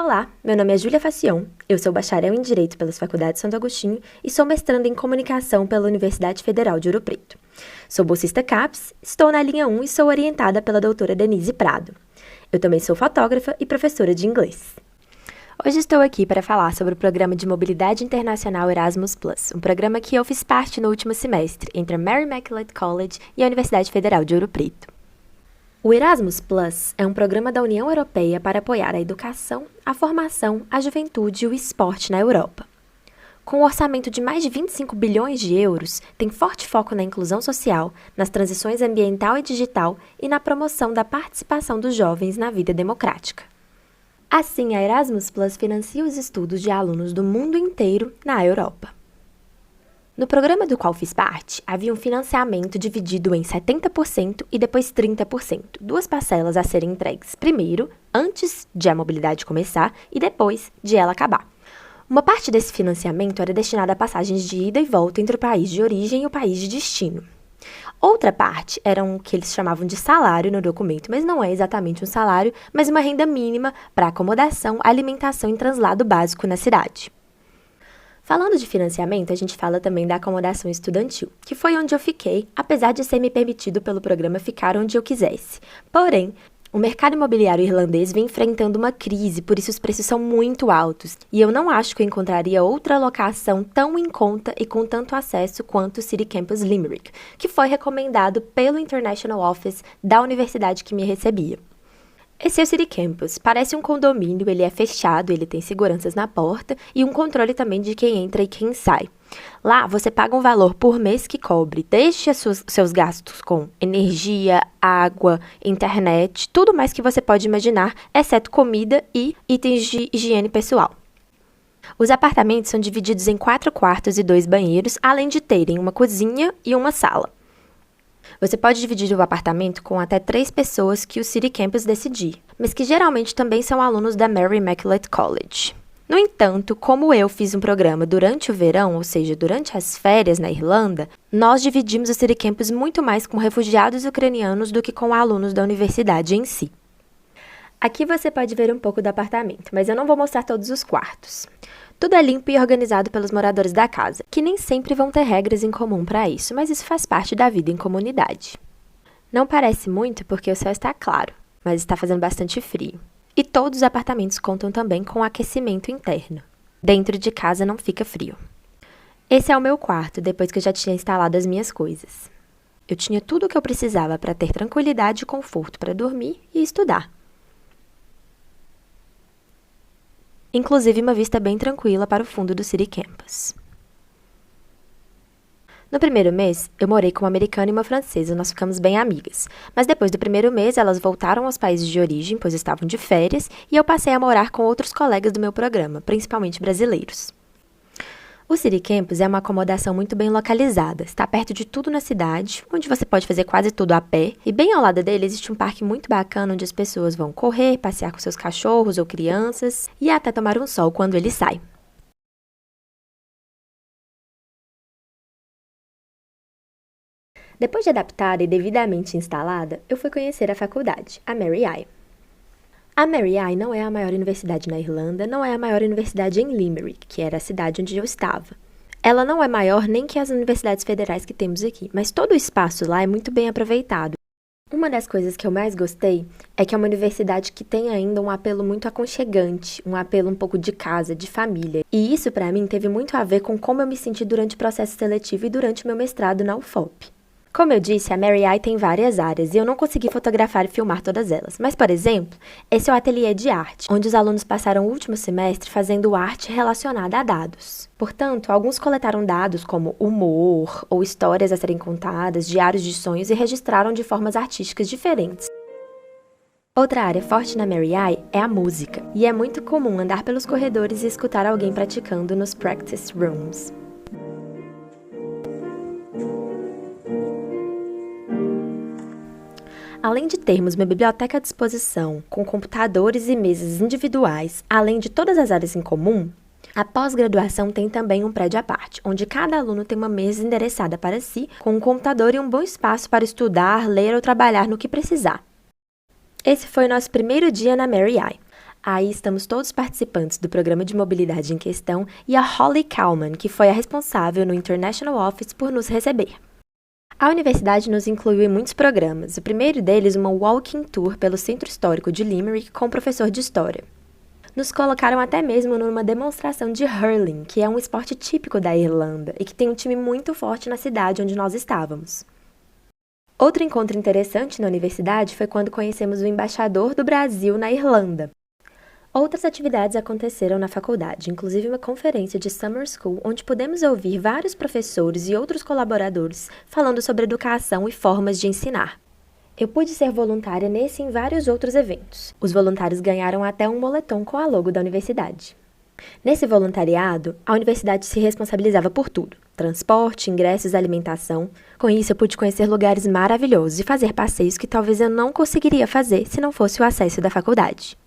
Olá, meu nome é Júlia Facion, eu sou bacharel em Direito pelas Faculdades Santo Agostinho e sou mestranda em Comunicação pela Universidade Federal de Ouro Preto. Sou bolsista CAPES, estou na linha 1 e sou orientada pela doutora Denise Prado. Eu também sou fotógrafa e professora de inglês. Hoje estou aqui para falar sobre o Programa de Mobilidade Internacional Erasmus+, um programa que eu fiz parte no último semestre, entre a Mary Immaculate College e a Universidade Federal de Ouro Preto. O Erasmus Plus é um programa da União Europeia para apoiar a educação, a formação, a juventude e o esporte na Europa. Com um orçamento de mais de 25 bilhões de euros, tem forte foco na inclusão social, nas transições ambiental e digital e na promoção da participação dos jovens na vida democrática. Assim, a Erasmus Plus financia os estudos de alunos do mundo inteiro na Europa. No programa do qual fiz parte, havia um financiamento dividido em 70% e depois 30%, duas parcelas a serem entregues, primeiro, antes de a mobilidade começar, e depois de ela acabar. Uma parte desse financiamento era destinada a passagens de ida e volta entre o país de origem e o país de destino. Outra parte era o que eles chamavam de salário no documento, mas não é exatamente um salário, mas uma renda mínima para acomodação, alimentação e translado básico na cidade. Falando de financiamento, a gente fala também da acomodação estudantil, que foi onde eu fiquei, apesar de ser me permitido pelo programa ficar onde eu quisesse. Porém, o mercado imobiliário irlandês vem enfrentando uma crise, por isso os preços são muito altos, e eu não acho que eu encontraria outra locação tão em conta e com tanto acesso quanto o City Campus Limerick, que foi recomendado pelo International Office da universidade que me recebia. Esse é o City Campus. Parece um condomínio, ele é fechado, ele tem seguranças na porta e um controle também de quem entra e quem sai. Lá, você paga um valor por mês que cobre desde seus gastos com energia, água, internet, tudo mais que você pode imaginar, exceto comida e itens de higiene pessoal. Os apartamentos são divididos em 4 quartos e 2 banheiros, além de terem uma cozinha e uma sala. Você pode dividir o apartamento com até 3 pessoas que o City Campus decidir, mas que geralmente também são alunos da Mary Immaculate College. No entanto, como eu fiz um programa durante o verão, ou seja, durante as férias na Irlanda, nós dividimos o City Campus muito mais com refugiados ucranianos do que com alunos da universidade em si. Aqui você pode ver um pouco do apartamento, mas eu não vou mostrar todos os quartos. Tudo é limpo e organizado pelos moradores da casa, que nem sempre vão ter regras em comum para isso, mas isso faz parte da vida em comunidade. Não parece muito porque o céu está claro, mas está fazendo bastante frio. E todos os apartamentos contam também com aquecimento interno. Dentro de casa não fica frio. Esse é o meu quarto, depois que eu já tinha instalado as minhas coisas. Eu tinha tudo o que eu precisava para ter tranquilidade e conforto para dormir e estudar. Inclusive uma vista bem tranquila para o fundo do City Campus. No primeiro mês, eu morei com uma americana e uma francesa, nós ficamos bem amigas. Mas depois do primeiro mês, elas voltaram aos países de origem, pois estavam de férias, e eu passei a morar com outros colegas do meu programa, principalmente brasileiros. O City Campus é uma acomodação muito bem localizada, está perto de tudo na cidade, onde você pode fazer quase tudo a pé, e bem ao lado dele existe um parque muito bacana onde as pessoas vão correr, passear com seus cachorros ou crianças, e até tomar um sol quando ele sai. Depois de adaptada e devidamente instalada, eu fui conhecer a faculdade, a Mary I. A Mary I não é a maior universidade na Irlanda, não é a maior universidade em Limerick, que era a cidade onde eu estava. Ela não é maior nem que as universidades federais que temos aqui, mas todo o espaço lá é muito bem aproveitado. Uma das coisas que eu mais gostei é que é uma universidade que tem ainda um apelo muito aconchegante, um apelo um pouco de casa, de família. E isso, para mim, teve muito a ver com como eu me senti durante o processo seletivo e durante o meu mestrado na UFOP. Como eu disse, a Mary I tem várias áreas e eu não consegui fotografar e filmar todas elas. Mas, por exemplo, esse é o ateliê de arte, onde os alunos passaram o último semestre fazendo arte relacionada a dados. Portanto, alguns coletaram dados como humor ou histórias a serem contadas, diários de sonhos e registraram de formas artísticas diferentes. Outra área forte na Mary I é a música, e é muito comum andar pelos corredores e escutar alguém praticando nos practice rooms. Além de termos uma biblioteca à disposição, com computadores e mesas individuais, além de todas as áreas em comum, a pós-graduação tem também um prédio à parte, onde cada aluno tem uma mesa endereçada para si, com um computador e um bom espaço para estudar, ler ou trabalhar no que precisar. Esse foi o nosso primeiro dia na Mary I. Aí estamos todos participantes do programa de mobilidade em questão e a Holly Kalman, que foi a responsável no International Office por nos receber. A universidade nos incluiu em muitos programas, o primeiro deles uma walking tour pelo Centro Histórico de Limerick com o professor de História. Nos colocaram até mesmo numa demonstração de hurling, que é um esporte típico da Irlanda e que tem um time muito forte na cidade onde nós estávamos. Outro encontro interessante na universidade foi quando conhecemos o embaixador do Brasil na Irlanda. Outras atividades aconteceram na faculdade, inclusive uma conferência de Summer School, onde pudemos ouvir vários professores e outros colaboradores falando sobre educação e formas de ensinar. Eu pude ser voluntária nesse e em vários outros eventos. Os voluntários ganharam até um moletom com a logo da universidade. Nesse voluntariado, a universidade se responsabilizava por tudo: transporte, ingressos, alimentação. Com isso, eu pude conhecer lugares maravilhosos e fazer passeios que talvez eu não conseguiria fazer se não fosse o acesso da faculdade.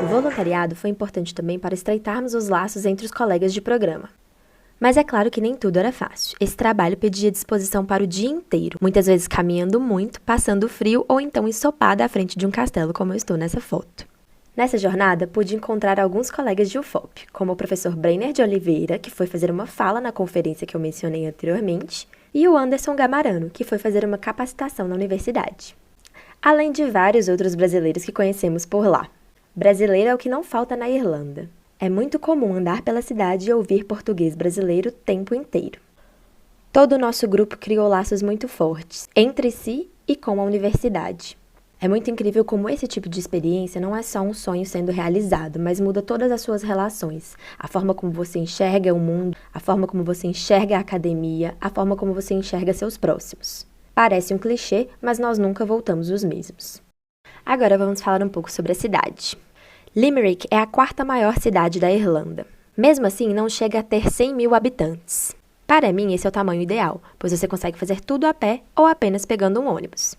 O voluntariado foi importante também para estreitarmos os laços entre os colegas de programa. Mas é claro que nem tudo era fácil. Esse trabalho pedia disposição para o dia inteiro, muitas vezes caminhando muito, passando frio ou então ensopada à frente de um castelo, como eu estou nessa foto. Nessa jornada, pude encontrar alguns colegas de UFOP, como o professor Brenner de Oliveira, que foi fazer uma fala na conferência que eu mencionei anteriormente, e o Anderson Gamarano, que foi fazer uma capacitação na universidade. Além de vários outros brasileiros que conhecemos por lá. Brasileiro é o que não falta na Irlanda. É muito comum andar pela cidade e ouvir português brasileiro o tempo inteiro. Todo o nosso grupo criou laços muito fortes, entre si e com a universidade. É muito incrível como esse tipo de experiência não é só um sonho sendo realizado, mas muda todas as suas relações. A forma como você enxerga o mundo, a forma como você enxerga a academia, a forma como você enxerga seus próximos. Parece um clichê, mas nós nunca voltamos os mesmos. Agora vamos falar um pouco sobre a cidade. Limerick é a quarta maior cidade da Irlanda. Mesmo assim, não chega a ter 100 mil habitantes. Para mim, esse é o tamanho ideal, pois você consegue fazer tudo a pé ou apenas pegando um ônibus.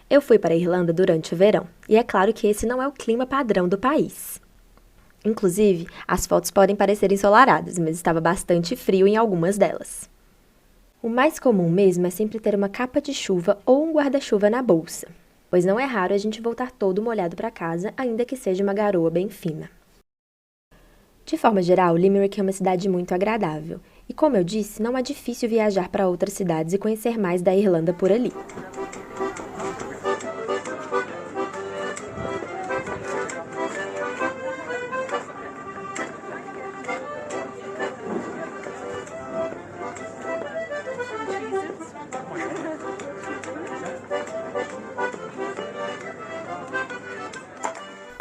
Eu fui para a Irlanda durante o verão, e é claro que esse não é o clima padrão do país. Inclusive, as fotos podem parecer ensolaradas, mas estava bastante frio em algumas delas. O mais comum mesmo é sempre ter uma capa de chuva ou um guarda-chuva na bolsa, pois não é raro a gente voltar todo molhado para casa, ainda que seja uma garoa bem fina. De forma geral, Limerick é uma cidade muito agradável, e como eu disse, não é difícil viajar para outras cidades e conhecer mais da Irlanda por ali.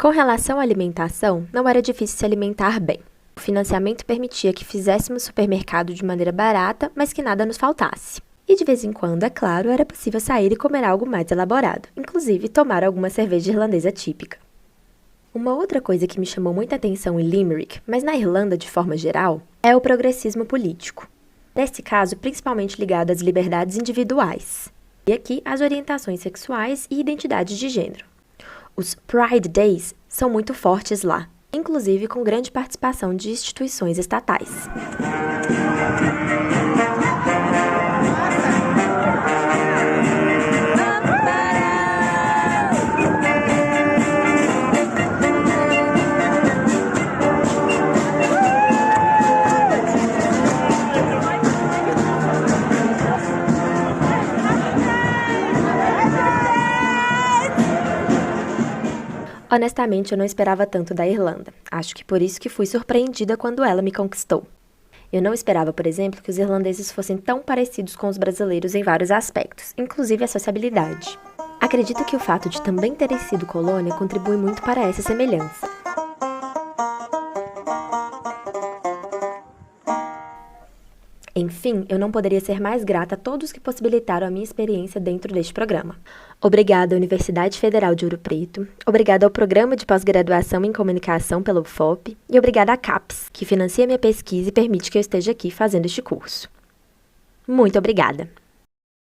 Com relação à alimentação, não era difícil se alimentar bem. O financiamento permitia que fizéssemos supermercado de maneira barata, mas que nada nos faltasse. E de vez em quando, é claro, era possível sair e comer algo mais elaborado, inclusive tomar alguma cerveja irlandesa típica. Uma outra coisa que me chamou muita atenção em Limerick, mas na Irlanda de forma geral, é o progressismo político. Nesse caso, principalmente ligado às liberdades individuais. E aqui, às orientações sexuais e identidades de gênero. Os Pride Days são muito fortes lá, inclusive com grande participação de instituições estatais. Honestamente, eu não esperava tanto da Irlanda. Acho que por isso que fui surpreendida quando ela me conquistou. Eu não esperava, por exemplo, que os irlandeses fossem tão parecidos com os brasileiros em vários aspectos, inclusive a sociabilidade. Acredito que o fato de também terem sido colônia contribui muito para essa semelhança. Enfim, eu não poderia ser mais grata a todos que possibilitaram a minha experiência dentro deste programa. Obrigada à Universidade Federal de Ouro Preto, obrigada ao Programa de Pós-Graduação em Comunicação pela UFOP e obrigada à CAPES, que financia minha pesquisa e permite que eu esteja aqui fazendo este curso. Muito obrigada!